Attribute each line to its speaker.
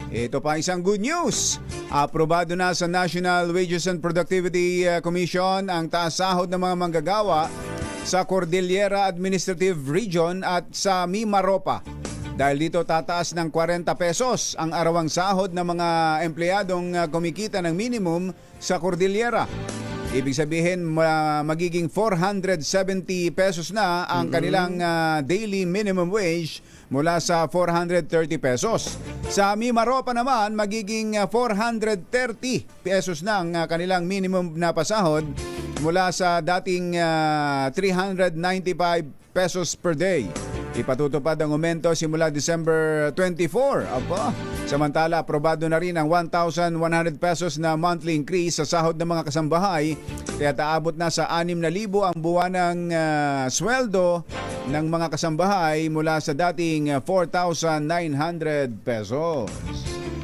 Speaker 1: Ito pa isang good news. Aprobado na sa National Wages and Productivity Commission ang taas sahod ng mga manggagawa sa Cordillera Administrative Region at sa Mimaropa. Dahil dito tataas ng 40 pesos ang arawang sahod ng mga empleyadong kumikita ng minimum sa Cordillera. Ibig sabihin magiging 470 pesos na ang kanilang daily minimum wage mula sa 430 pesos. Sa Mimaropa naman magiging 430 pesos na ang kanilang minimum na pasahod mula sa dating 395 pesos per day. Ipatutupad ang aumento simula December 24. Samantala, aprobado na rin ang 1,100 pesos na monthly increase sa sahod ng mga kasambahay. Kaya aabot na sa 6,000 ang buwanang sweldo ng mga kasambahay mula sa dating 4,900 pesos.